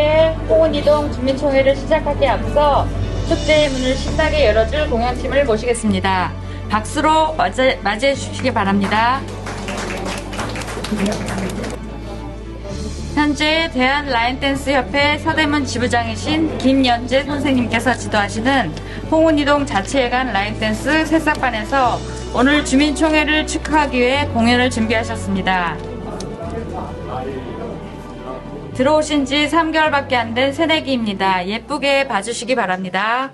제7회 홍은이동 주민총회를 시작하기에 앞서 축제의 문을 신나게 열어줄 공연팀을 모시겠습니다. 박수로 맞이해 주시기 바랍니다. 현재 대한라인댄스협회 서대문 지부장이신 김연재 선생님께서 지도하시는 홍은이동 자치회관 라인댄스 새싹반에서 오늘 주민총회를 축하하기 위해 공연을 준비하셨습니다. 들어오신 지 3개월밖에 안 된 새내기입니다. 예쁘게 봐주시기 바랍니다.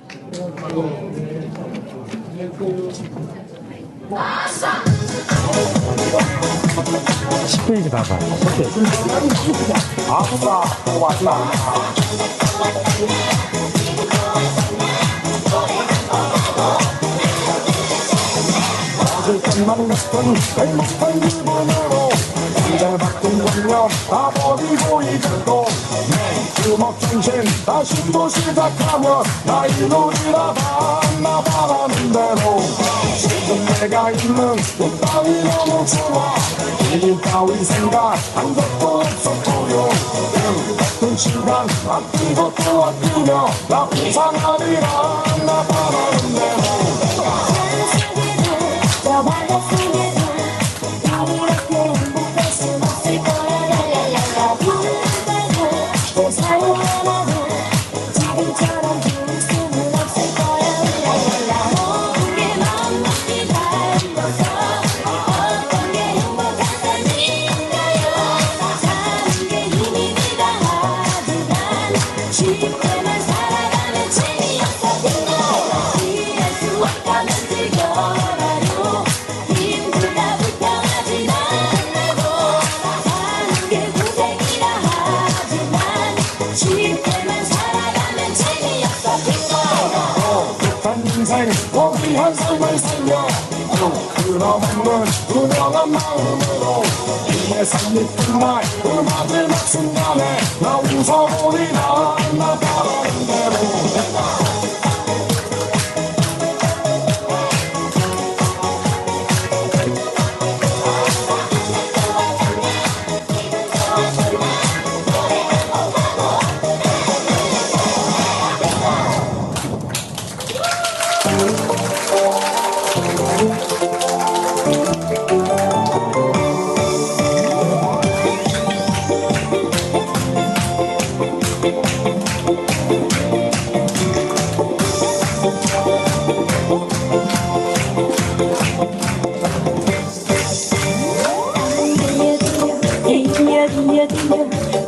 10페이지 봐봐. 아싸, 왔다. 어제 끝나는 것은 행복한 기분으로 이제 바뀐 관념 다 버리고 이제도 주먹 정신 다시 또 시작하면 나이 놀이라 봤나 바라는 대로 지금 내가 있는 곳 따위 너무 좋아 이 따위 생각한 적도 없었고요 같은 시간 아낀 것도 아끼며 나 이상하리라 나 바라는 대로 인생 고귀한 삶을 살며 끊어먹는 투명한 마음으로 이내 삶이 끝날 그 마지막 순간에 나 웃어보리라 나 바라는 대로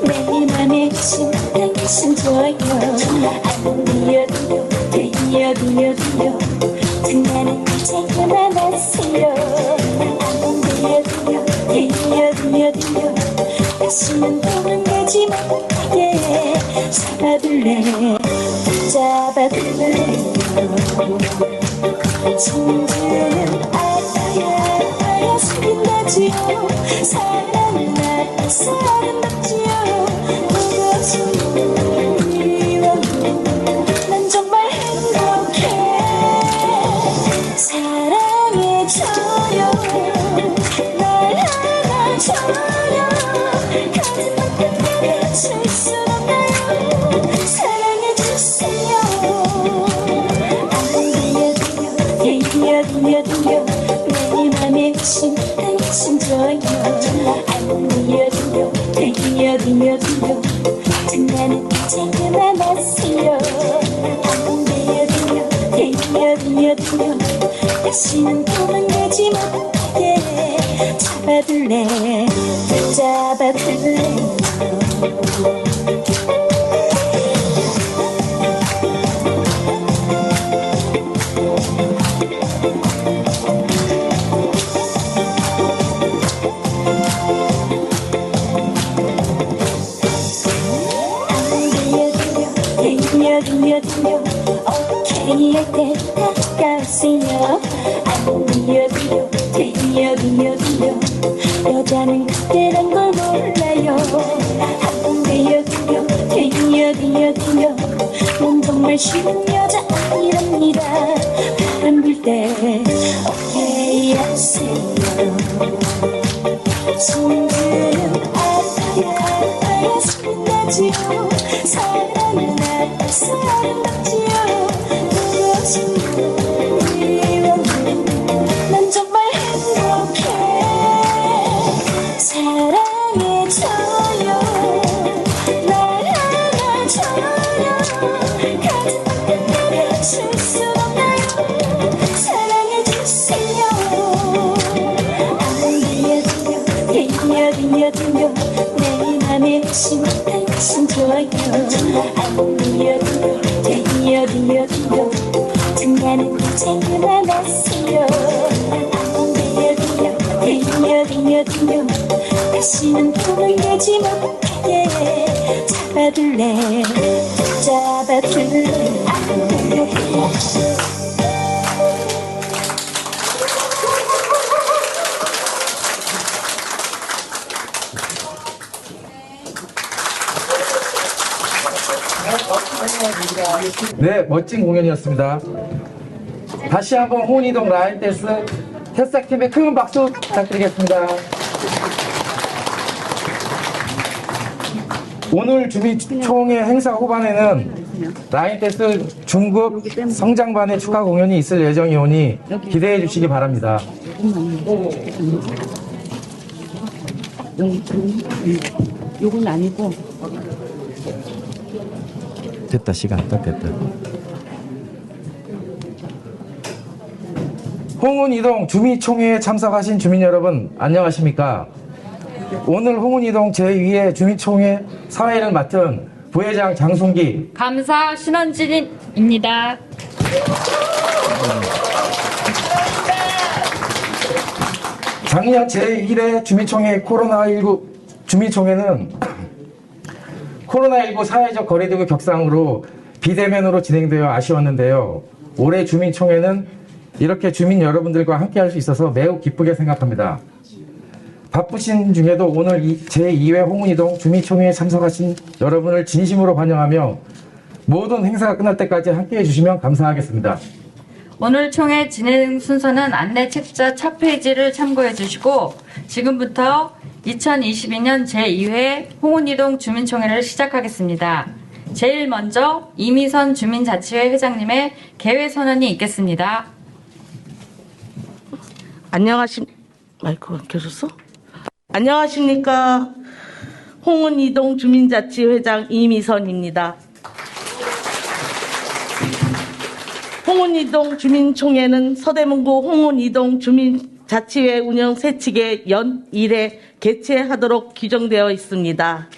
내 맘에 당신 좋아요 안 들려 나는 이제 만났어요 안 들려 다시는 도망가지 못하게 잡아둘래 진주는 알아야 숨긴다지요 사랑은 아름답지요 그것은 미워도 난 정말 행복해 사랑해줘요 날 안아줘요 가슴만 끝까지 쓸순 없나요 사랑해주세요 안 들려 내 맘에 신 당신 좋아요 안 들려 나는 이제 만났어요 안 들려 다시는 도망가지 못하게 잡아둘래 오케이 할 때 다가오세요 안 들려 여자는 그때란 걸 몰라요 안 들려 넌 정말 쉬운 여자 아니랍니다 바람 불 때 오케이 하세요 진주는 알아야 숨긴다 하지요. 사랑은 알아서 아름답지요. 무엇인가 이왕은 난 정말 행복해. 사랑해줘요. 날 안아줘요. 가슴만 끝내면 줄 수 없나요. 사랑해주세요. 들려 내 맘에 오신 당신 좋아요. 들려 등가는 자꾸만 왔어요. 들려 다시는 꿈을 내지 못하게 잡아둘래 안 들려. 네, 멋진 공연이었습니다. 다시 한번 홍은이동 라인댄스 새싹팀의 큰 박수 부탁드리겠습니다. 오늘 주민총회 행사 후반에는 라인댄스 중급 성장반의 축하 공연이 있을 예정이오니 기대해 주시기 바랍니다. 요건 아니고 됐다, 시간 딱 됐다. 홍은이동 주민총회에 참석하신 주민 여러분 안녕하십니까? 오늘 홍은이동 제2회 주민총회 사회를 맡은 부회장 장순기, 감사 신원진입니다. 작년 제1회 주민총회 코로나19 주민총회는 코로나19 사회적 거리두기 격상으로 비대면으로 진행되어 아쉬웠는데요. 올해 주민총회는 이렇게 주민 여러분들과 함께 할 수 있어서 매우 기쁘게 생각합니다. 바쁘신 중에도 오늘 제2회 홍은이동 주민총회에 참석하신 여러분을 진심으로 환영하며 모든 행사가 끝날 때까지 함께 해주시면 감사하겠습니다. 오늘 총회 진행 순서는 안내 책자 첫 페이지를 참고해 주시고 지금부터 2022년 제2회 홍은이동 주민총회를 시작하겠습니다. 제일 먼저 이미선 주민자치회 회장님의 개회 선언이 있겠습니다. 마이크가 켜졌어? 안녕하십니까. 홍은이동 주민자치회장 이미선입니다. 홍은이동 주민총회는 서대문구 홍은이동 주민자치회 운영 세칙에 연 1회 개최하도록 규정되어 있습니다.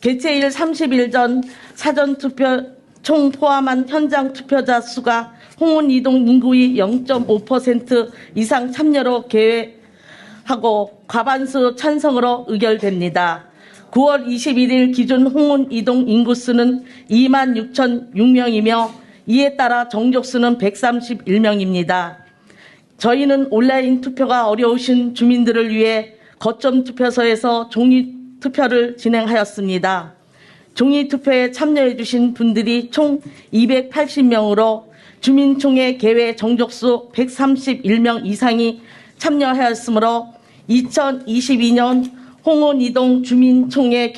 개최일 30일 전 사전투표 총 포함한 현장 투표자 수가 홍은이동 인구의 0.5% 이상 참여로 개회하고 과반수 찬성으로 의결됩니다. 9월 21일 기준 홍은이동 인구수는 26,006명이며 이에 따라 정족수는 131명입니다. 저희는 온라인 투표가 어려우신 주민들을 위해 거점 투표소에서 종이 투표를 진행하였습니다. 종이 투표에 참여해 주신 분들이 총 280명으로 주민총회 개회 정족수 131명 이상이 참여하였으므로 2022년 홍은이동 주민총회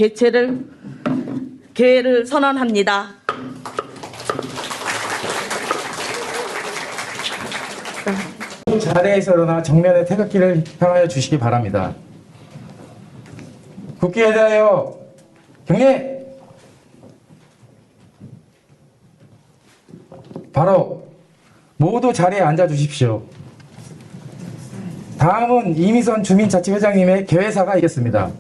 개회를 선언합니다. 자리에서 일어나 정면의 태극기를 향하여 주시기 바랍니다. 국기에 대하여 경례! 바로 모두 자리에 앉아 주십시오. 다음은 이미선 주민자치회장님의 개회사가 있겠습니다.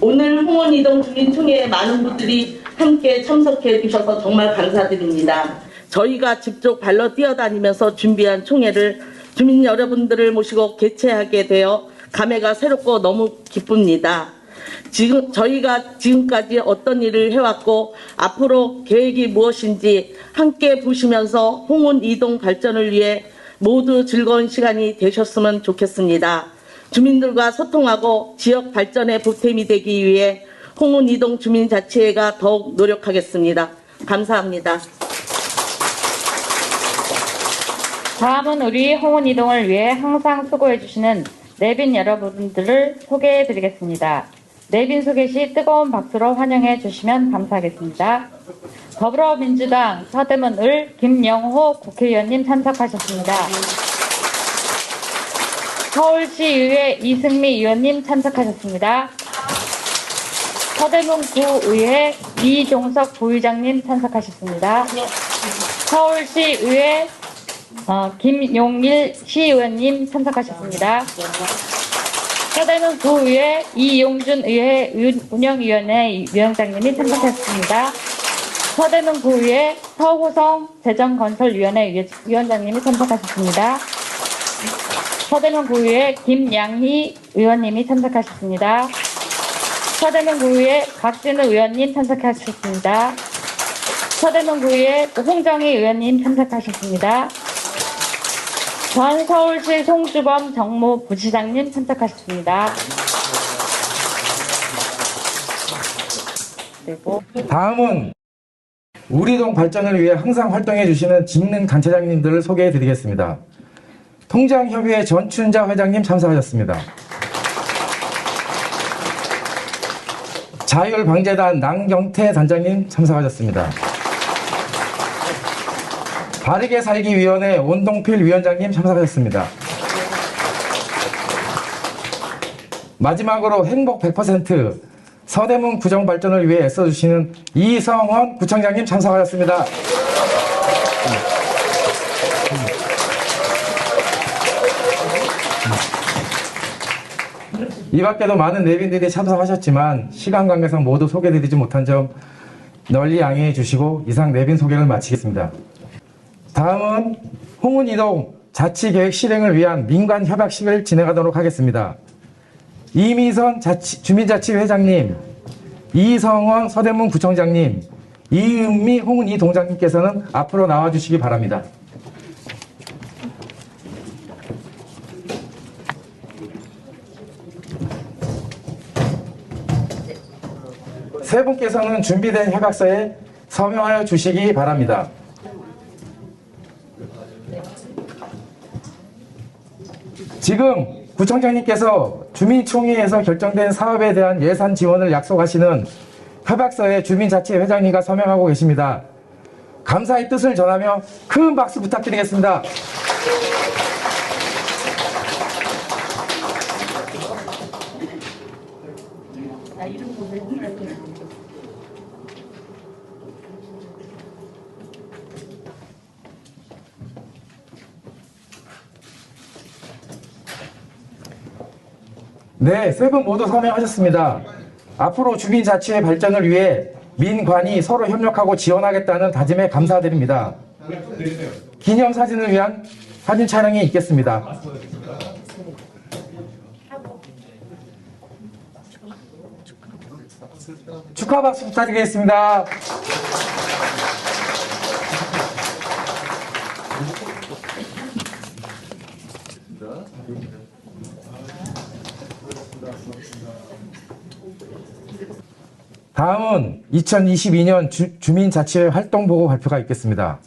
오늘 홍은이동 주민총회에 많은 분들이 함께 참석해 주셔서 정말 감사드립니다. 저희가 직접 발로 뛰어다니면서 준비한 총회를 주민 여러분들을 모시고 개최하게 되어 감회가 새롭고 너무 기쁩니다. 저희가 지금까지 어떤 일을 해왔고 앞으로 계획이 무엇인지 함께 보시면서 홍은이동 발전을 위해 모두 즐거운 시간이 되셨으면 좋겠습니다. 주민들과 소통하고 지역 발전에 보탬이 되기 위해 홍은이동 주민자치회가 더욱 노력하겠습니다. 감사합니다. 다음은 우리 홍은이동을 위해 항상 수고해 주시는 내빈 여러분들을 소개해 드리겠습니다. 내빈 소개 시 뜨거운 박수로 환영해 주시면 감사하겠습니다. 더불어민주당 서대문 을 김영호 국회의원님 참석하셨습니다. 서울시의회 이승미 의원님 참석하셨습니다. 서대문 구의회 이종석 부의장님 참석하셨습니다. 서울시의회 김용일 시의원님 참석하셨습니다. 서대문 구의회 이용준 의회 운영위원회 위원장님이 참석하셨습니다. 서대문 구의회 서호성 재정건설위원회 위원장님이 참석하셨습니다. 서대문 구의회 김양희 의원님이 참석하셨습니다. 서대문 구의회 박진우 의원님 참석하셨습니다. 서대문 구의회 홍정희 의원님 참석하셨습니다. 전 서울시 송주범 정무부시장님 참석하셨습니다. 그리고 다음은 우리동 발전을 위해 항상 활동해 주시는 직능 단체장님들을 소개해 드리겠습니다. 통장협의회 전춘자 회장님 참석하셨습니다. 자율방재단 남경태 단장님 참석하셨습니다. 바르게 살기 위원회 온동필 위원장님 참석하셨습니다. 마지막으로 행복 100% 서대문 구정 발전을 위해 애써주시는 이성헌 구청장님 참석하셨습니다. 이 밖에도 많은 내빈들이 참석하셨지만 시간 관계상 모두 소개드리지 못한 점 널리 양해해 주시고 이상 내빈 소개를 마치겠습니다. 다음은 홍은이동 자치계획 실행을 위한 민관협약식을 진행하도록 하겠습니다. 이미선 주민자치회장님, 이성원 서대문 구청장님, 이은미 홍은이 동장님께서는 앞으로 나와주시기 바랍니다. 세 분께서는 준비된 협약서에 서명하여 주시기 바랍니다. 지금 구청장님께서 주민총회에서 결정된 사업에 대한 예산 지원을 약속하시는 협약서에 주민자치회장님과 서명하고 계십니다. 감사의 뜻을 전하며 큰 박수 부탁드리겠습니다. 네, 세 분 모두 서명하셨습니다. 앞으로 주민자치의 발전을 위해 민관이 서로 협력하고 지원하겠다는 다짐에 감사드립니다. 기념사진을 위한 사진 촬영이 있겠습니다. 축하 박수 부탁드리겠습니다. 다음은 2022년 주민자치회 활동보고 발표가 있겠습니다.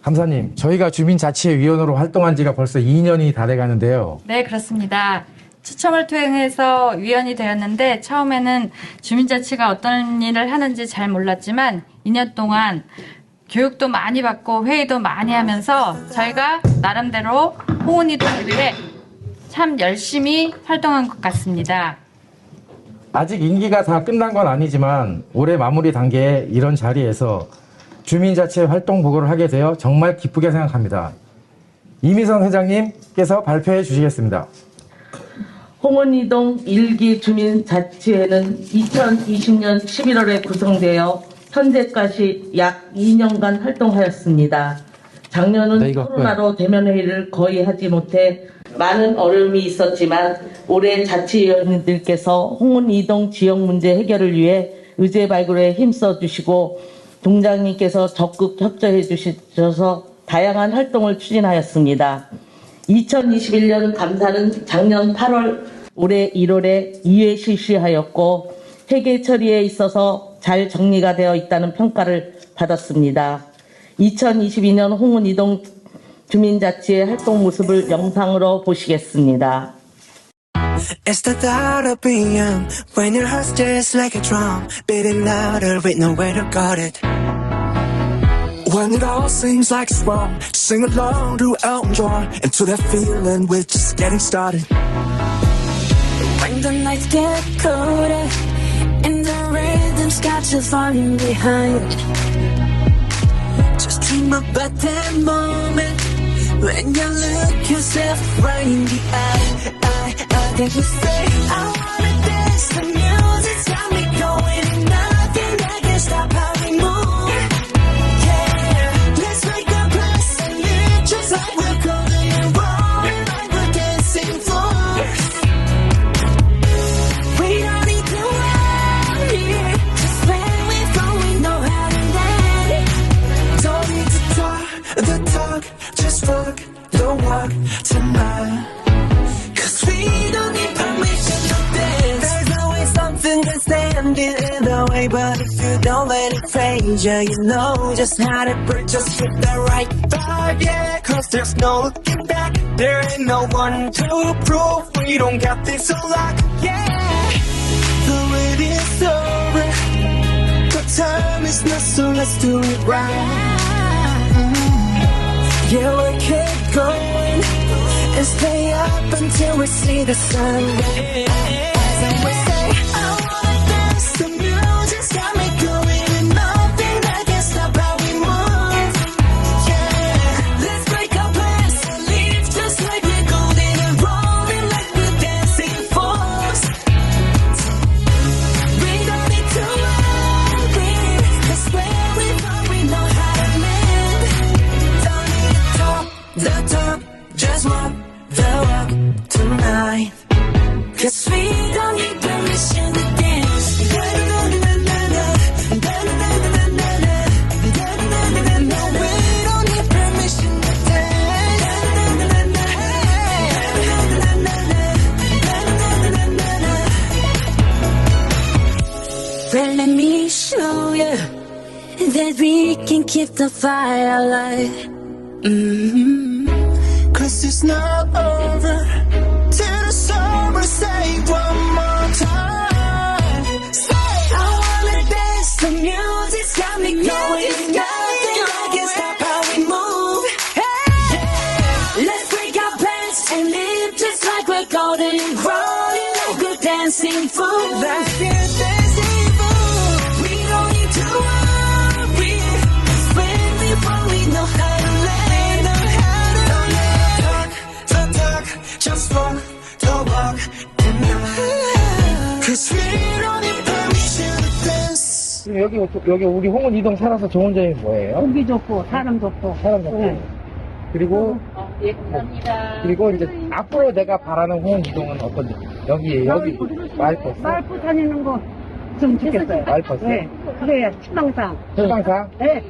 감사님, 저희가 주민자치회 위원으로 활동한 지가 벌써 2년이 다 돼가는데요. 네, 그렇습니다. 추첨을 통해서 위원이 되었는데 처음에는 주민자치가 어떤 일을 하는지 잘 몰랐지만 2년 동안 교육도 많이 받고 회의도 많이 하면서 저희가 나름대로 홍은이동을 위해 참 열심히 활동한 것 같습니다. 아직 임기가 다 끝난 건 아니지만 올해 마무리 단계에 이런 자리에서 주민자치회 활동 보고를 하게 되어 정말 기쁘게 생각합니다. 이미선 회장님께서 발표해 주시겠습니다. 홍은이동 1기 주민자치회는 2020년 11월에 구성되어 현재까지 약 2년간 활동하였습니다. 작년은 코로나로 대면회의를 거의 하지 못해 많은 어려움이 있었지만 올해 자치위원님들께서 홍은이동 지역 문제 해결을 위해 의제 발굴에 힘써 주시고 동장님께서 적극 협조해 주셔서 다양한 활동을 추진하였습니다. 2021년 감사는 작년 8월, 올해 1월에 2회 실시하였고 회계 처리에 있어서 잘 정리가 되어 있다는 평가를 받았습니다. 2022년 홍은이동 주민자치의 활동 모습을 영상으로 보시겠습니다. It's the thought of being when your heart's just like a drum, beating louder with nowhere to guard it. When it all seems like it's wrong, just sing along to Elton John and to that feeling we're just getting started. When the nights get colder and the rhythm's got you falling behind, Just dream about that moment when you look yourself right in the eye. then you say, I wanna dance, the music's got me going, and nothing that can stop how we move. Yeah, let's make a place and live just like we're golden and rolling like we're dancing fools. We don't need to worry, just when we fall we know how to land. Don't need to talk the talk, just walk the walk tonight. Cause we don't need permission to dance. There's always something that's standing in the way, but if you don't let it phase you, you know just how to break. Just hit the right vibe, yeah. Cause there's no looking back. There ain't no one to prove we don't got this locked, yeah. The wait is over, the time is not, so let's do it right. Yeah, we'll keep going and stay up until we see the sun. And we say, I wanna dance, the music's got me going, and nothing that can stop how we move. Yeah, let's break our plans and live just like we're golden and rolling like we're dancing fools. We don't need to worry, cause where we from we know how to land. Don't need to talk the talk, just walk the walk tonight. Cause we don't need permission to dance. We don't need permission to dance. Well, let me show you that we can keep the fire alive. Cause it's not over till the summer. Say one more time. Say, I wanna dance, the music's got me going. Nothing that can stop how we move. Yeah, let's break our plans and live just like we're golden and rolling like we're dancing fools. let's get dancing fool. We don't need to worry, 'cause when we fall we know how to land. The talk, just walk the walk tonight. Cause we don't need permission to dance. 여기 우리 홍은 이동 살아서 좋은 점이 뭐예요? 공기 좋고 사람 좋고. 사람 같고. 네. 그리고 그리고 이제 앞으로 내가 바라는 홍은 이동은 어떤지. 여기 마을버스. 마을버스 다니는 거 좀 좋겠어요. 마을버스. 네. 그래야 식당상. 소방사. 네.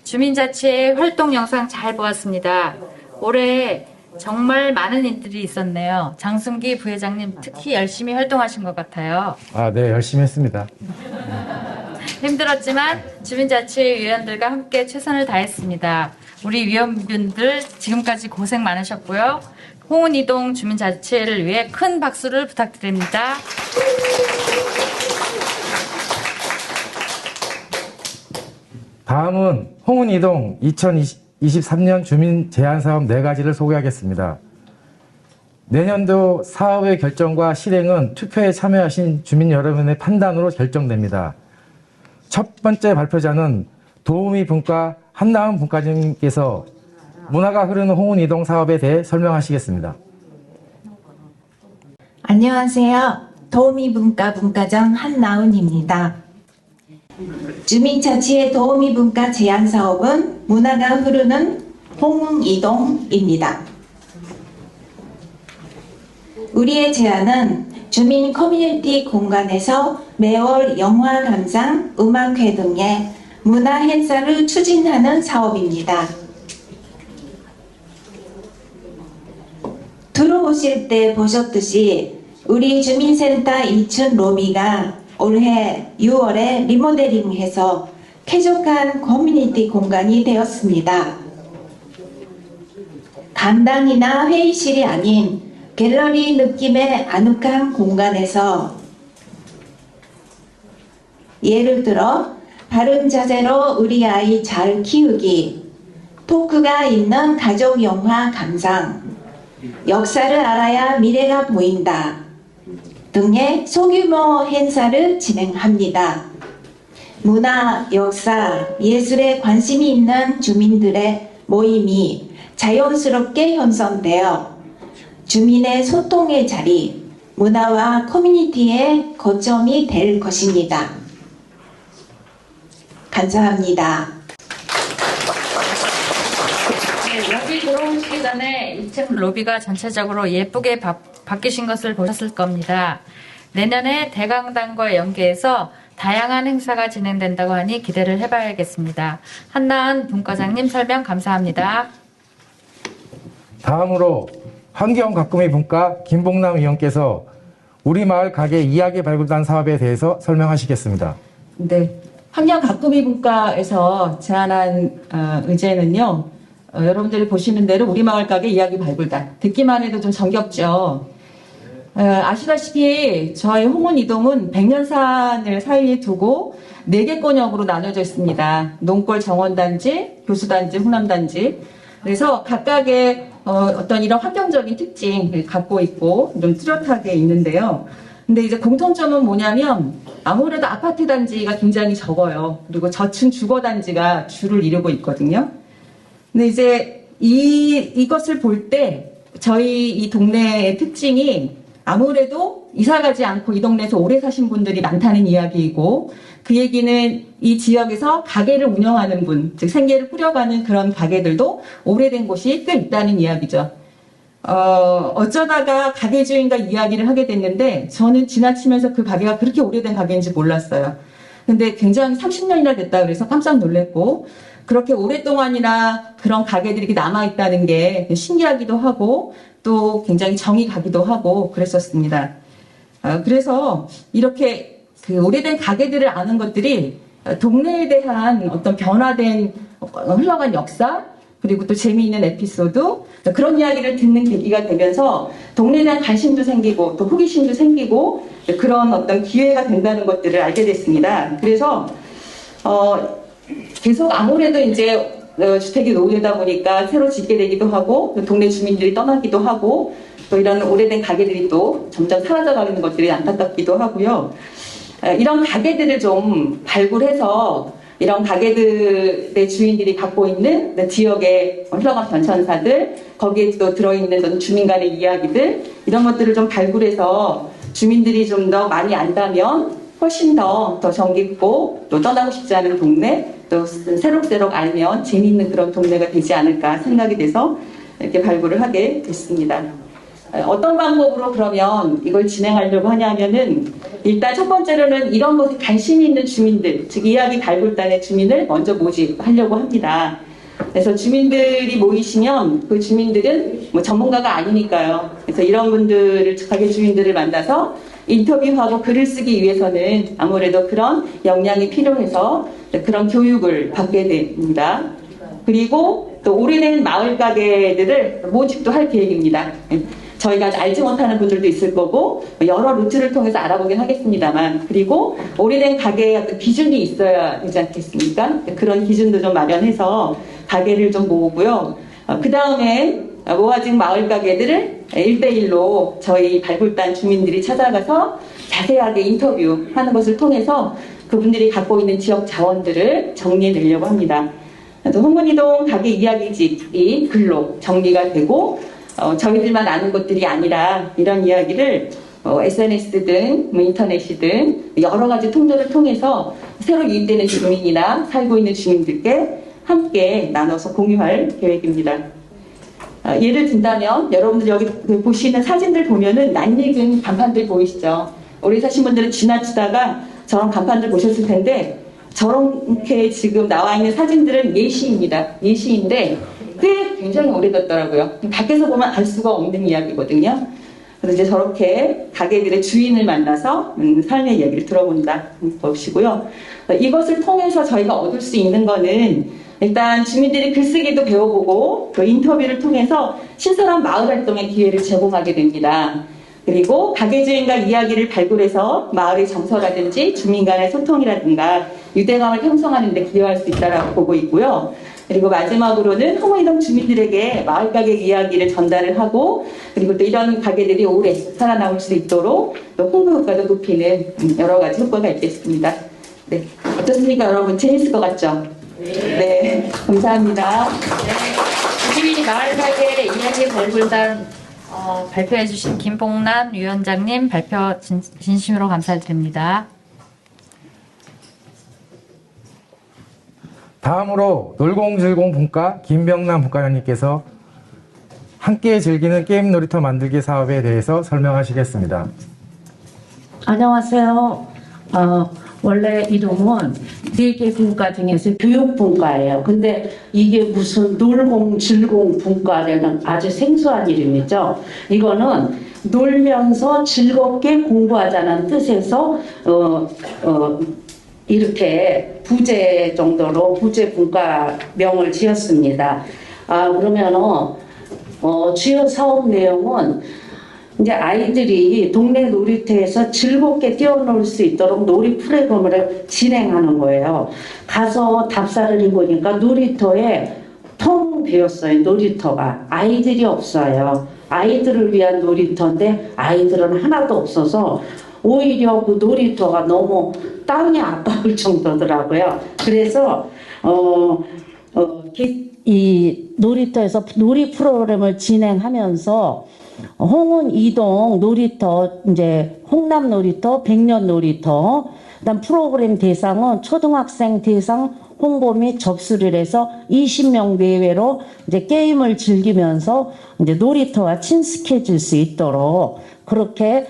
주민자치의 활동 영상 잘 보았습니다. 올해 정말 많은 일들이 있었네요. 장순기 부회장님 특히 열심히 활동하신 것 같아요. 아, 네, 열심히 했습니다. 힘들었지만 주민자치위원들과 함께 최선을 다했습니다. 우리 위원분들 지금까지 고생 많으셨고요. 홍은 이동 주민자치를 위해 큰 박수를 부탁드립니다. 다음은 홍은 이동 2023년 주민 제안 사업 4가지를 소개하겠습니다. 내년도 사업의 결정과 실행은 투표에 참여하신 주민 여러분의 판단으로 결정됩니다. 첫 번째 발표자는 도우미 분과 한나은 분과장님께서 문화가 흐르는 홍은 이동 사업에 대해 설명하시겠습니다. 안녕하세요. 도우미문과 분과장 한나은입니다. 주민자치의 도우미문과 제안사업은 문화가 흐르는 홍은 이동입니다. 우리의 제안은 주민 커뮤니티 공간에서 매월 영화 감상, 음악회 등의 문화 행사를 추진하는 사업입니다. 들어오실 때 보셨듯이 우리 주민센터 2층 로비가 올해 6월에 리모델링해서 쾌적한 커뮤니티 공간이 되었습니다. 강당이나 회의실이 아닌 갤러리 느낌의 아늑한 공간에서 예를 들어 바른 자세로 우리 아이 잘 키우기, 토크가 있는 가족 영화 감상, 역사를 알아야 미래가 보인다 등의 소규모 행사를 진행합니다. 문화, 역사, 예술에 관심이 있는 주민들의 모임이 자연스럽게 형성되어 주민의 소통의 자리, 문화와 커뮤니티의 거점이 될 것입니다. 감사합니다. 네, 여기 들어오시기 전에 2층 로비가 전체적으로 예쁘게 바뀌신 것을 보셨을 겁니다. 내년에 대강당과 연계해서 다양한 행사가 진행된다고 하니 기대를 해봐야겠습니다. 한나은 분과장님 설명 감사합니다. 다음으로 환경 가꾸미 분과 김봉남 위원께서 우리 마을 가게 이야기 발굴단 사업에 대해서 설명하시겠습니다. 네, 환경 가꾸미 분과에서 제안한 의제는요. 여러분들이 보시는 대로 우리 마을 가게 이야기 발굴단 듣기만 해도 좀 정겹죠. 아시다시피 저희 홍은 이동은 백년산을 사이에 두고 4개 권역으로 나눠져 있습니다. 농골 정원단지, 교수단지, 훈남단지. 그래서 각각의 어떤 이런 환경적인 특징을 갖고 있고 좀 뚜렷하게 있는데요. 근데 이제 공통점은 뭐냐면 아무래도 아파트 단지가 굉장히 적어요. 그리고 저층 주거 단지가 주를 이루고 있거든요. 근데 이제 이것을 볼 때 저희 이 동네의 특징이 아무래도 이사가지 않고 이 동네에서 오래 사신 분들이 많다는 이야기이고, 그 얘기는 이 지역에서 가게를 운영하는 분, 즉 생계를 꾸려가는 그런 가게들도 오래된 곳이 꽤 있다는 이야기죠. 어쩌다가 가게 주인과 이야기를 하게 됐는데 저는 지나치면서 그 가게가 그렇게 오래된 가게인지 몰랐어요. 근데 굉장히 30년이나 됐다 그래서 깜짝 놀랐고, 그렇게 오랫동안이나 그런 가게들이 이렇게 남아있다는 게 신기하기도 하고 또 굉장히 정이 가기도 하고 그랬었습니다. 그래서 이렇게 그 오래된 가게들을 아는 것들이 동네에 대한 어떤 변화된 흘러간 역사, 그리고 또 재미있는 에피소드, 그런 이야기를 듣는 계기가 되면서 동네에 대한 관심도 생기고 또 호기심도 생기고 그런 어떤 기회가 된다는 것들을 알게 됐습니다. 그래서 계속 아무래도 이제 주택이 노후되다 보니까 새로 짓게 되기도 하고 동네 주민들이 떠나기도 하고 또 이런 오래된 가게들이 또 점점 사라져가는 것들이 안타깝기도 하고요. 이런 가게들을 좀 발굴해서 이런 가게들의 주인들이 갖고 있는 지역의 흘러간 변천사들, 거기에 또 들어있는 주민 간의 이야기들, 이런 것들을 좀 발굴해서 주민들이 좀 더 많이 안다면 훨씬 더 정깊고 또 떠나고 싶지 않은 동네, 또 새록새록 알면 재미있는 그런 동네가 되지 않을까 생각이 돼서 이렇게 발굴을 하게 됐습니다. 어떤 방법으로 그러면 이걸 진행하려고 하냐면은 일단 첫 번째로는 이런 것에 관심이 있는 주민들, 즉 이야기 발굴단의 주민을 먼저 모집하려고 합니다. 그래서 주민들이 모이시면 그 주민들은 뭐 전문가가 아니니까요. 그래서 이런 분들을, 가게 주민들을 만나서 인터뷰하고 글을 쓰기 위해서는 아무래도 그런 역량이 필요해서 그런 교육을 받게 됩니다. 그리고 또 오래된 마을 가게들을 모집도 할 계획입니다. 저희가 알지 못하는 분들도 있을 거고 여러 루트를 통해서 알아보긴 하겠습니다만, 그리고 오래된 가게의 어떤 기준이 있어야 되지 않겠습니까? 그런 기준도 좀 마련해서 가게를 좀 모으고요. 그 다음에 모아진 마을 가게들을 1대1로 저희 발굴단 주민들이 찾아가서 자세하게 인터뷰하는 것을 통해서 그분들이 갖고 있는 지역 자원들을 정리해내려고 합니다. 홍문이동 가게 이야기집이 글로 정리가 되고 저희들만 아는 것들이 아니라 이런 이야기를 SNS든 인터넷이든 여러 가지 통로를 통해서 새로 유입되는 주민이나 살고 있는 주민들께 함께 나눠서 공유할 계획입니다. 예를 든다면 여러분들 여기 보시는 사진들 보면은 낯익은 간판들 보이시죠? 오래 사신 분들은 지나치다가 저런 간판들 보셨을 텐데 저렇게 지금 나와 있는 사진들은 예시입니다. 예시인데 꽤 굉장히 오래됐더라고요. 밖에서 보면 알 수가 없는 이야기거든요. 그래서 이제 저렇게 가게들의 주인을 만나서 삶의 이야기를 들어본다 보시고요. 이것을 통해서 저희가 얻을 수 있는 거는 일단 주민들이 글쓰기도 배워보고 또 인터뷰를 통해서 신선한 마을 활동의 기회를 제공하게 됩니다. 그리고 가게 주인과 이야기를 발굴해서 마을의 정서라든지 주민 간의 소통이라든가 유대감을 형성하는 데 기여할 수 있다고 보고 있고요. 그리고 마지막으로는 홍의동 주민들에게 마을 가게 이야기를 전달을 하고 그리고 또 이런 가게들이 오래 살아남을 수 있도록 또 홍보 효과도 높이는 여러 가지 효과가 있겠습니다. 네, 어떻습니까, 여러분? 재밌을 것 같죠? 네, 감사합니다. 주민이 마을 가게 이야기 발굴단 발표해주신 김봉란 위원장님 발표 진심으로 감사드립니다. 다음으로 놀공즐공 분과 김병남 분과장님께서 함께 즐기는 게임 놀이터 만들기 사업에 대해서 설명하시겠습니다. 안녕하세요. 원래 이름은 4개 분과 중에서 교육분과예요. 근데 이게 무슨 놀공즐공 분과라는 아주 생소한 이름이죠. 이거는 놀면서 즐겁게 공부하자는 뜻에서 이렇게 부제 정도로 부제 분과명을 지었습니다. 그러면은 주요 사업 내용은 이제 아이들이 동네 놀이터에서 즐겁게 뛰어놀 수 있도록 놀이 프로그램을 진행하는 거예요. 가서 답사를 해보니까 놀이터에 텅 비었어요. 놀이터가. 아이들이 없어요. 아이들을 위한 놀이터인데 아이들은 하나도 없어서 오히려 그 놀이터가 너무 땅이 아까울 정도더라고요. 그래서 이 놀이터에서 놀이 프로그램을 진행하면서 홍은 이동 놀이터, 이제 홍남 놀이터, 백년 놀이터, 그다음 프로그램 대상은 초등학생 대상 홍보 및 접수를 해서 20명 내외로 이제 게임을 즐기면서 이제 놀이터와 친숙해질 수 있도록 그렇게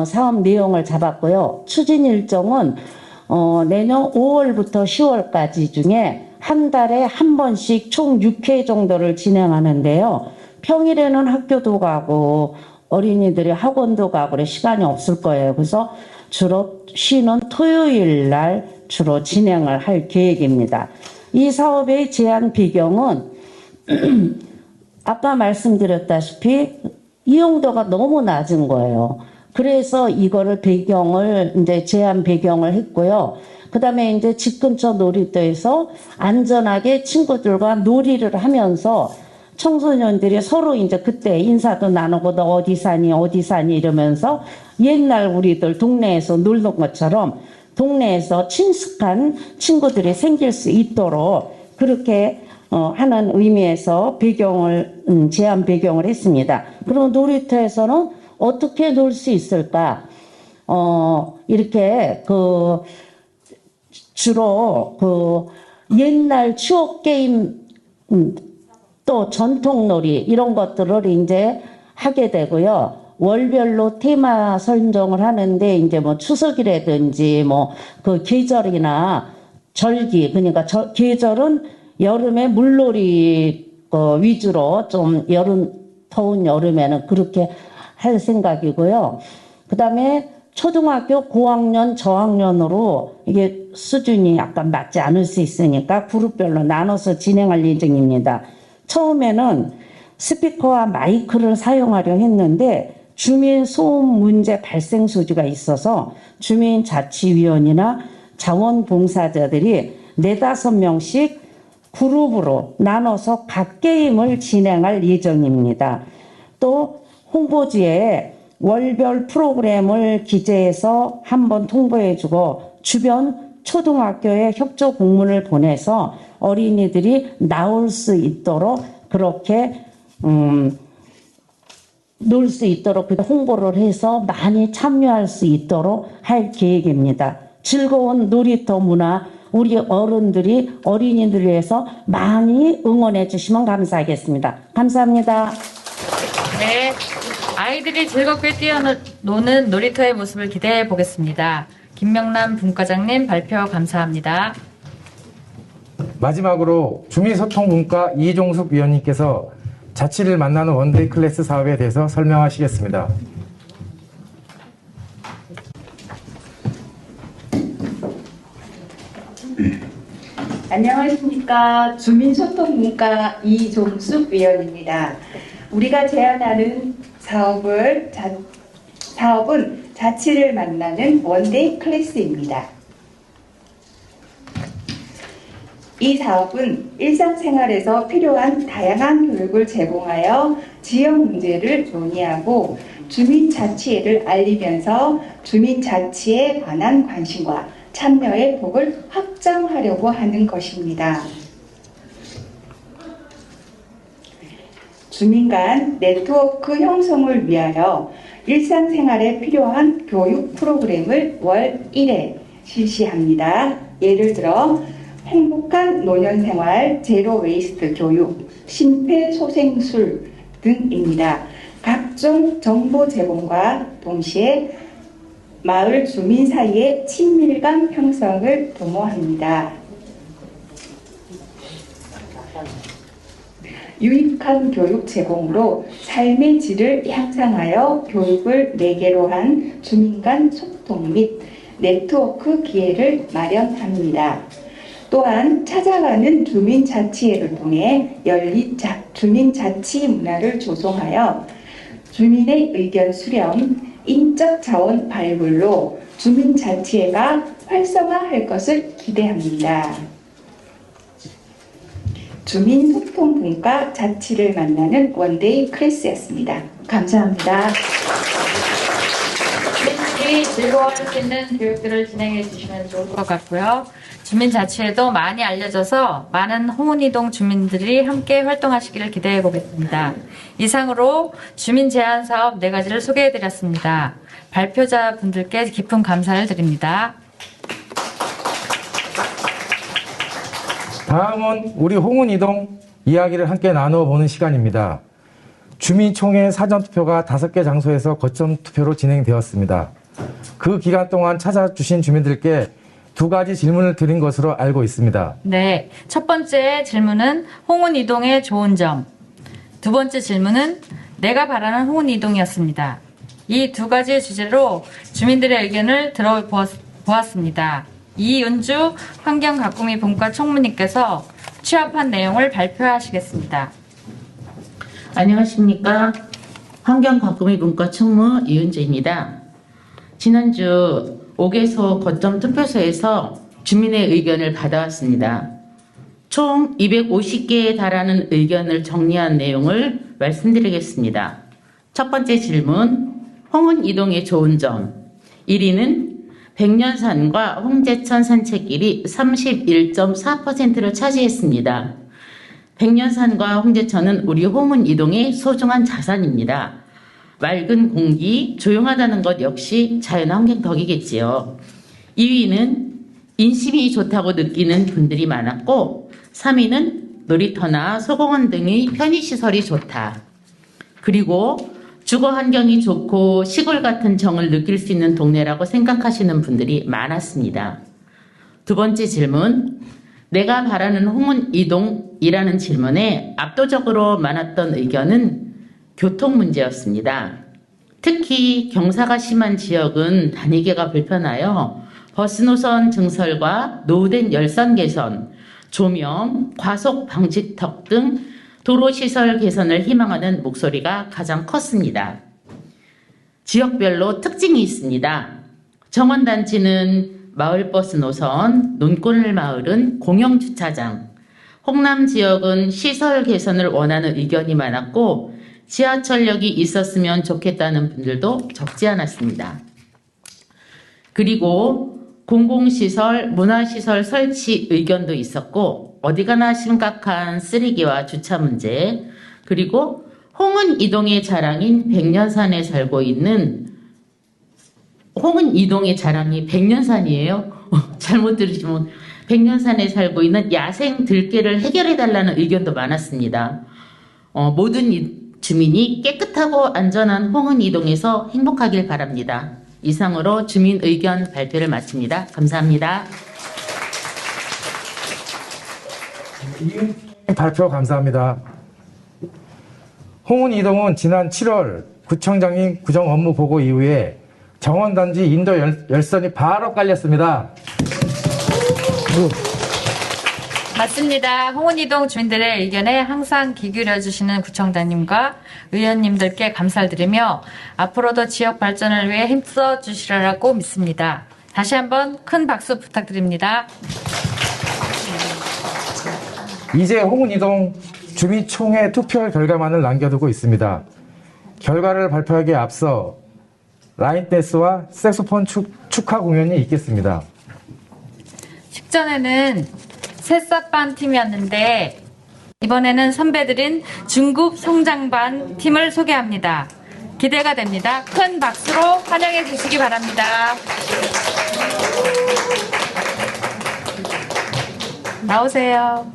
사업 내용을 잡았고요. 추진 일정은 내년 5월부터 10월까지 중에 한 달에 한 번씩 총 6회 정도를 진행하는데요. 평일에는 학교도 가고 어린이들이 학원도 가고 그래 시간이 없을 거예요. 그래서 주로 쉬는 토요일 날 주로 진행을 할 계획입니다. 이 사업의 제한 배경은 아까 말씀드렸다시피 이용도가 너무 낮은 거예요. 그래서 이거를 배경을 이제 제한 배경을 했고요. 그 다음에 이제 집 근처 놀이터에서 안전하게 친구들과 놀이를 하면서 청소년들이 서로 이제 그때 인사도 나누고 너 어디 사니 이러면서 옛날 우리들 동네에서 놀던 것처럼 동네에서 친숙한 친구들이 생길 수 있도록 그렇게 하는 의미에서 배경을 제한 배경을 했습니다. 그럼 놀이터에서는 어떻게 놀 수 있을까? 이렇게 주로 옛날 추억 게임 또 전통놀이 이런 것들을 이제 하게 되고요. 월별로 테마 선정을 하는데 이제 뭐 추석이라든지 뭐 그 계절이나 절기 그러니까 계절은 여름에 물놀이 위주로 좀 더운 여름에는 그렇게 할 생각이고요. 그다음에 초등학교 고학년 저학년으로 이게 수준이 약간 맞지 않을 수 있으니까 그룹별로 나눠서 진행할 예정입니다. 처음에는 스피커와 마이크를 사용하려 했는데 주민 소음 문제 발생 소지가 있어서 주민자치위원이나 자원봉사자들이 4-5명씩 그룹으로 나눠서 각 게임을 진행할 예정입니다. 또 홍보지에 월별 프로그램을 기재해서 한번 통보해주고 주변 초등학교에 협조 공문을 보내서 어린이들이 나올 수 있도록 그렇게 놀 수 있도록 홍보를 해서 많이 참여할 수 있도록 할 계획입니다. 즐거운 놀이터 문화 우리 어른들이 어린이들을 위해서 많이 응원해 주시면 감사하겠습니다. 감사합니다. 네, 아이들이 즐겁게 뛰어노는 놀이터의 모습을 기대해 보겠습니다. 김명남 분과장님 발표 감사합니다. 마지막으로 주민소통분과 이종숙 위원님께서 자치를 만나는 원데이 클래스 사업에 대해서 설명하시겠습니다. 안녕하십니까. 주민소통문과 이종숙 위원입니다. 우리가 제안하는 사업은 자치를 만나는 원데이 클래스입니다. 이 사업은 일상생활에서 필요한 다양한 교육을 제공하여 지역 문제를 논의하고 주민자치회를 알리면서 주민자치에 관한 관심과 참여의 폭을 확장하려고 하는 것입니다. 주민 간 네트워크 형성을 위하여 일상생활에 필요한 교육 프로그램을 월 1회 실시합니다. 예를 들어 행복한 노년생활, 제로 웨이스트 교육, 심폐소생술 등입니다. 각종 정보 제공과 동시에 마을 주민 사이의 친밀감 형성을 도모합니다. 유익한 교육 제공으로 삶의 질을 향상하여 교육을 매개로 한 주민 간 소통 및 네트워크 기회를 마련합니다. 또한 찾아가는 주민자치회를 통해 열린 주민자치 문화를 조성하여 주민의 의견 수렴, 인적 자원 발굴로 주민자치회가 활성화할 것을 기대합니다. 주민소통분과 자치를 만나는 원데이 클래스였습니다. 감사합니다. 주민들이 즐거워할 수 있는 교육들을 진행해 주시면 좋을 것 같고요. 주민자치회도 많이 알려져서 많은 홍은이동 주민들이 함께 활동하시기를 기대해 보겠습니다. 이상으로 주민제안사업 4가지를 소개해 드렸습니다. 발표자 분들께 깊은 감사를 드립니다. 다음은 우리 홍은이동 이야기를 함께 나누어 보는 시간입니다. 주민총회 사전투표가 5개 장소에서 거점투표로 진행되었습니다. 그 기간 동안 찾아주신 주민들께 2가지 질문을 드린 것으로 알고 있습니다. 네, 첫 번째 질문은 홍은이동의 좋은 점, 두 번째 질문은 내가 바라는 홍은이동이었습니다. 이 2가지 주제로 주민들의 의견을 들어보았습니다. 이은주 환경가꾸미 분과 총무님께서 취합한 내용을 발표하시겠습니다. 안녕하십니까. 환경가꾸미 분과 총무 이은주입니다. 지난주 5개소 거점 투표소에서 주민의 의견을 받아왔습니다. 총 250개에 달하는 의견을 정리한 내용을 말씀드리겠습니다. 첫 번째 질문, 홍은이동의 좋은 점. 1위는 백년산과 홍제천 산책길이 31.4%를 차지했습니다. 백년산과 홍제천은 우리 홍은이동의 소중한 자산입니다. 맑은 공기, 조용하다는 것 역시 자연환경 덕이겠지요. 2위는 인심이 좋다고 느끼는 분들이 많았고 3위는 놀이터나 소공원 등의 편의시설이 좋다. 그리고 주거 환경이 좋고 시골 같은 정을 느낄 수 있는 동네라고 생각하시는 분들이 많았습니다. 두 번째 질문, 내가 바라는 홍은이동이라는 질문에 압도적으로 많았던 의견은 교통 문제였습니다. 특히 경사가 심한 지역은 다니기가 불편하여 버스 노선 증설과 노후된 열선 개선, 조명, 과속 방지턱 등 도로시설 개선을 희망하는 목소리가 가장 컸습니다. 지역별로 특징이 있습니다. 정원단지는 마을버스 노선, 논골마을은 공영주차장, 홍남 지역은 시설 개선을 원하는 의견이 많았고 지하철역이 있었으면 좋겠다는 분들도 적지 않았습니다. 그리고 공공시설, 문화시설 설치 의견도 있었고 어디가나 심각한 쓰레기와 주차 문제, 그리고 홍은이동의 자랑인 백년산에 살고 있는 홍은이동의 자랑이 백년산이에요. 잘못 들으시면 백년산에 살고 있는 야생 들개를 해결해달라는 의견도 많았습니다. 모든 주민이 깨끗하고 안전한 홍은이동에서 행복하길 바랍니다. 이상으로 주민 의견 발표를 마칩니다. 감사합니다. 발표 감사합니다. 홍은이동은 지난 7월 구청장님 구정 업무 보고 이후에 정원단지 인도 열선이 바로 깔렸습니다. 맞습니다. 홍은이동 주민들의 의견에 항상 귀 기울여주시는 구청장님과 의원님들께 감사를 드리며 앞으로도 지역 발전을 위해 힘써 주시라고 믿습니다. 다시 한번 큰 박수 부탁드립니다. 이제 홍은이동 주민총회 투표 결과만을 남겨두고 있습니다. 결과를 발표하기에 앞서 라인댄스와 색소폰 축하 공연이 있겠습니다. 식전에는 새싹반 팀이었는데 이번에는 선배들인 중급 송장반 팀을 소개합니다. 기대가 됩니다. 큰 박수로 환영해 주시기 바랍니다. 나오세요.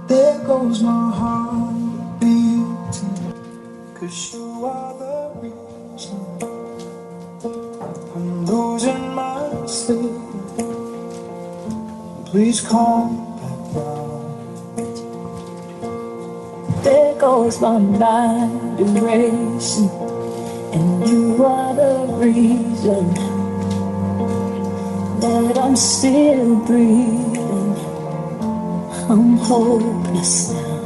There goes my heart beating, 'cause you are the reason I'm losing my sleep. Please come back now. There goes my mind erasing, and you are the reason that I'm still breathing. I'm hopeless now.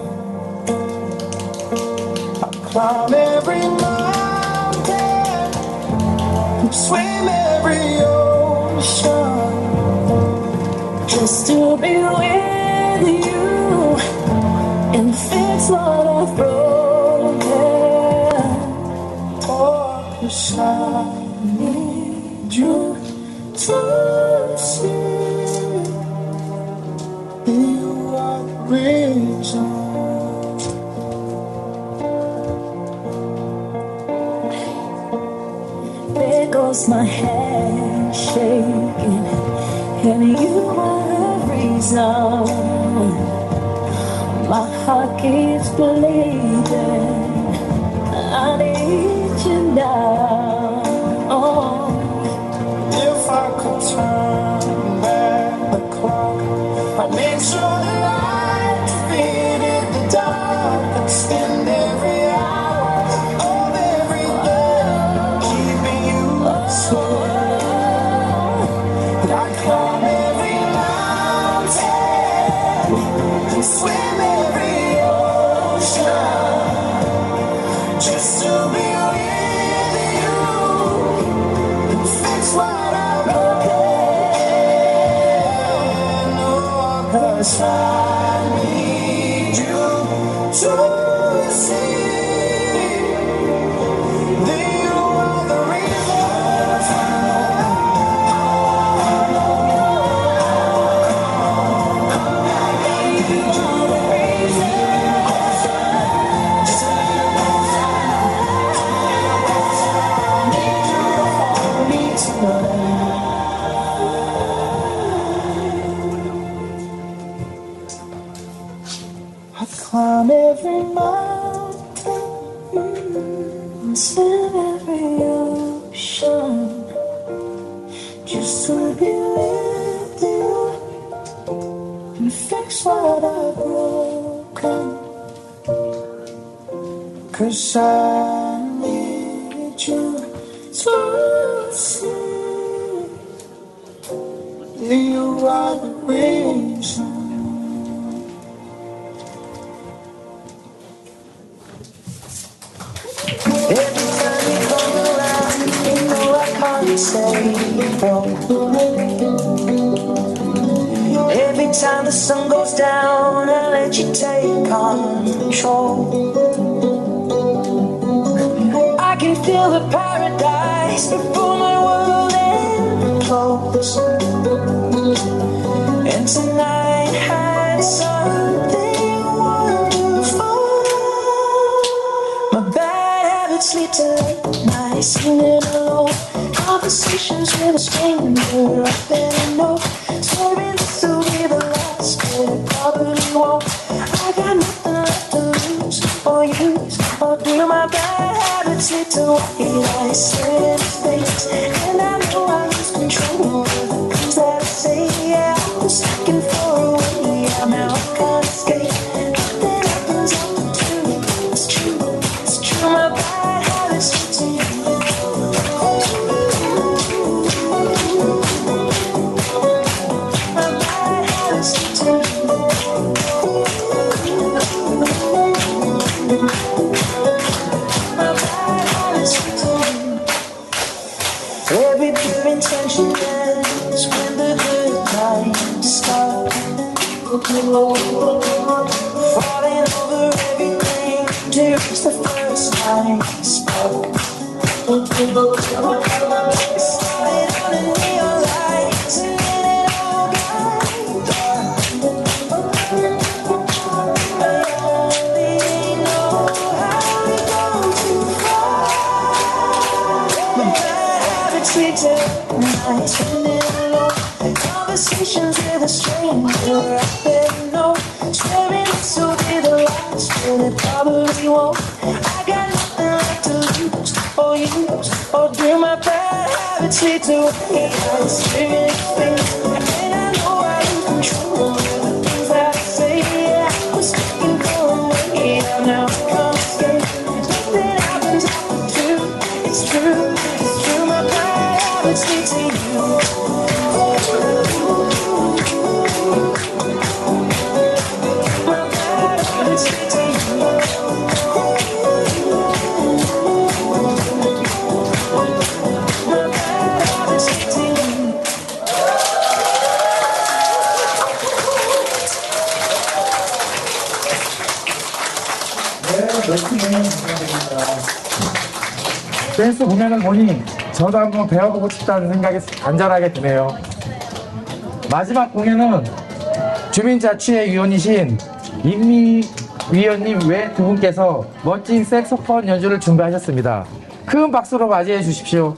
I climb every mountain, swim every ocean, Just to be with you and fix what I've broken. oh, 'cause I need you to see. You are the reason. There goes my hand shaking, and you are the reason. My heart keeps bleeding. I need you now. Oh. If I could turn back the clock, I'd make sure that I defeated the dark, extend every hour of every day, keeping you close. And I climb every mountain and swim every ocean, just to be with you and fix what I'm broken. Oh, 'cause I need you to see that you are the I climb every mountain and swim every ocean, just to be with you and fix what I've broken. 'Cause I need you to see that you are the reason. Every time you come around, you know I can't say no. Every time the sun goes down, I let you take control. I can feel the paradise before my world implodes. And tonight had something wonderful. My bad habits lead to late nights, singing alone. Conversations with a stranger I barely know. Swearing this will be the last, but it probably won't. I got nothing left to lose or use or do. My bad habits lead to white lies, staring at face, and I know I lose control of the things that I say. Yeah, I was looking for a way out, now I can't escape. Nothing happens after two. It's true, it's true. My bad habits lead to you. since the first time we spoke. Started on the neon lights and then it all got dark. I only know how we go too far. The bad habits we do, nights spending alone, conversations with a stranger I didn't know. Swearing this will be the last, but it probably won't. I got nothing left to lose or use or do. My bad habits lead to chaos, serious things, and I know I lose control of the things that I say. Yeah, I was looking for a way out, now I can't escape. Nothing happens after two. It's true, it's true. My bad habits lead to you. 댄스 공연을 보니 저도 한번 배워보고 싶다는 생각이 간절하게 드네요. 마지막 공연은 주민자치회위원이신 임미 위원님 외 두 분께서 멋진 색소폰 연주를 준비하셨습니다. 큰 박수로 맞이해 주십시오.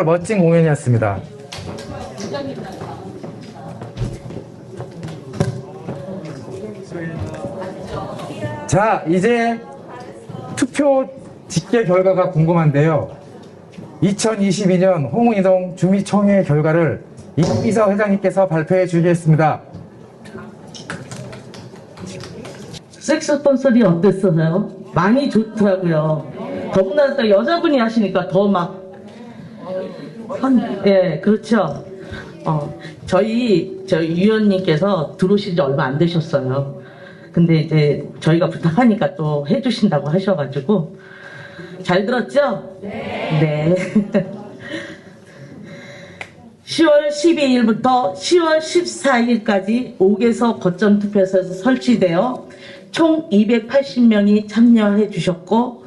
정말 멋진 공연이었습니다. 자, 이제 투표 집계 결과가 궁금한데요. 2022년 홍은이동 주민총회 결과를 이기서 회장님께서 발표해 주시겠습니다. 색소폰 소리 어땠어요? 많이 좋더라고요. 더군다나 또 여자분이 하시니까 더 막, 예, 그렇죠. 저희 위원님께서 들어오신 지 얼마 안 되셨어요. 근데 이제 저희가 부탁하니까 또 해주신다고 하셔가지고. 잘 들었죠? 네. 10월 12일부터 10월 14일까지 5개소 거점 투표소에서 설치되어 총 280명이 참여해 주셨고,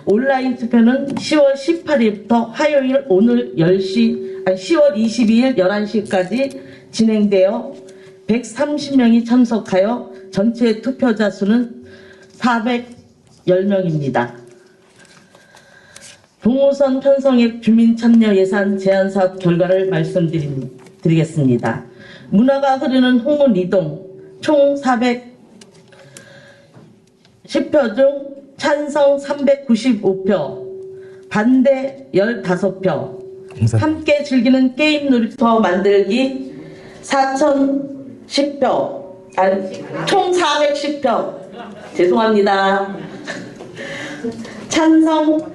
온라인 투표는 10월 18일부터 화요일 오늘 10월 22일 11시까지 진행되어 130명이 참석하여 전체 투표자 수는 410명입니다. 동호선 편성액 주민 참여 예산 제한 사업 결과를 말씀드리겠습니다. 문화가 흐르는 홍은 이동 총 410표 중 찬성 395표, 반대 15표, 함께 즐기는 게임 놀이터 만들기 4010표, 총 410표, 죄송합니다. 찬성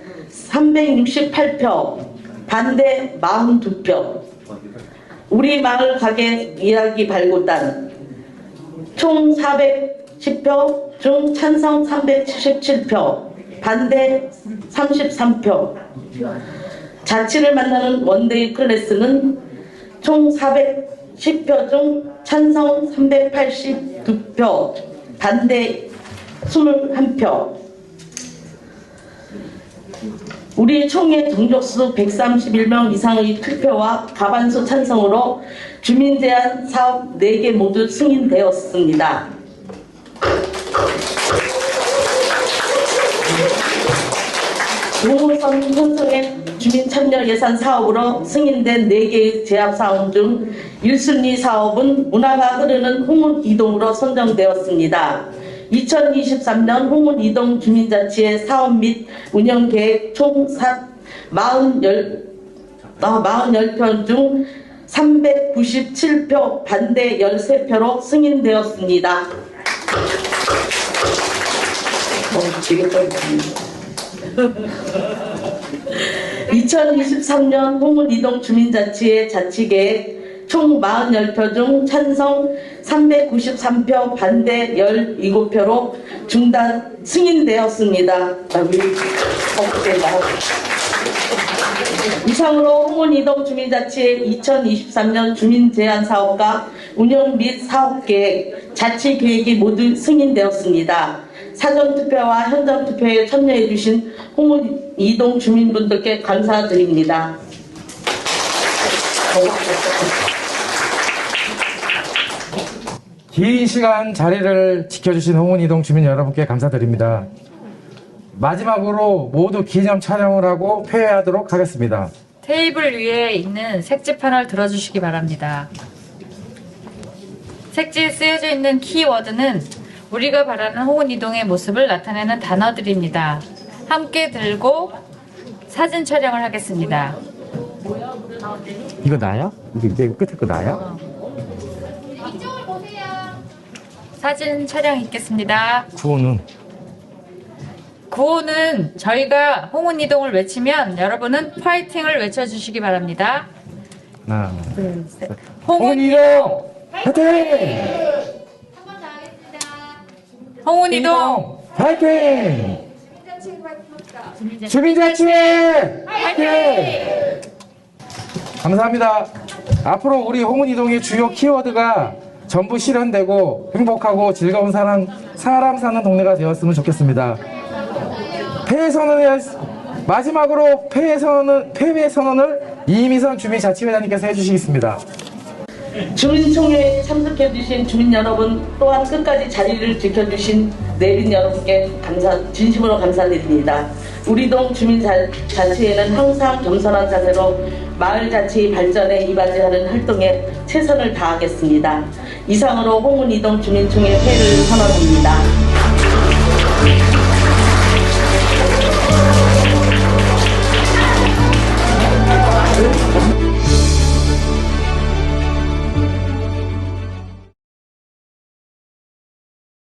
368표, 반대 42표, 우리 마을 가게 이야기 발굴단 총 410표 중 찬성 377표, 반대 33표. 자치를 만나는 원데이 클래스는 총 410표 중 찬성 382표, 반대 21표. 우리 총회 정족수 131명 이상의 투표와 과반수 찬성으로 주민제한 사업 4개 모두 승인되었습니다. 동호선 편성액 주민 참여 예산 사업으로 승인된 4개의 제합 사업 중 1순위 사업은 문화가 흐르는 홍은 이동으로 선정되었습니다. 2023년 홍은 이동 주민자치의 사업 및 운영 계획 총 40편 중 397표, 반대 13표로 승인되었습니다. 2023년 홍은 이동 주민자치의 자치계획 총 40표 중 찬성 393표, 반대 17표로 중단 승인되었습니다. 이상으로 홍은 이동 주민자치의 2023년 주민제한 사업과 운영 및 사업계획, 자치계획이 모두 승인되었습니다. 사전투표와 현장투표에 참여해주신 홍은 이동 주민분들께 감사드립니다. 긴 시간 자리를 지켜주신 홍은이동 주민 여러분께 감사드립니다. 마지막으로 모두 기념 촬영을 하고 폐회하도록 하겠습니다. 테이블 위에 있는 색지판을 들어주시기 바랍니다. 색지에 쓰여져 있는 키워드는 우리가 바라는 홍은이동의 모습을 나타내는 단어들입니다. 함께 들고 사진 촬영을 하겠습니다. 이거 나야? 이게 끝에 거 나야? 사진 촬영 있겠습니다. 구호는 저희가 홍은이동을 외치면 여러분은 파이팅을 외쳐주시기 바랍니다. 하나, 둘, 셋. 홍은이동 파이팅! 홍은이동 파이팅! 주민자치회 파이팅! 감사합니다. 앞으로 우리 홍은이동의 주요 키워드가 전부 실현되고 행복하고 즐거운 사람 사는 동네가 되었으면 좋겠습니다. 마지막으로 폐회 선언을 이미선 주민자치회장님께서 해주시겠습니다. 주민총회에 참석해주신 주민 여러분 또한 끝까지 자리를 지켜주신 내빈 여러분께 진심으로 감사드립니다. 우리 동 주민자치회는 항상 겸손한 자세로 마을 자치의 발전에 이바지하는 활동에 최선을 다하겠습니다. 이상으로 홍은이동 주민총회 회를 선언합니다.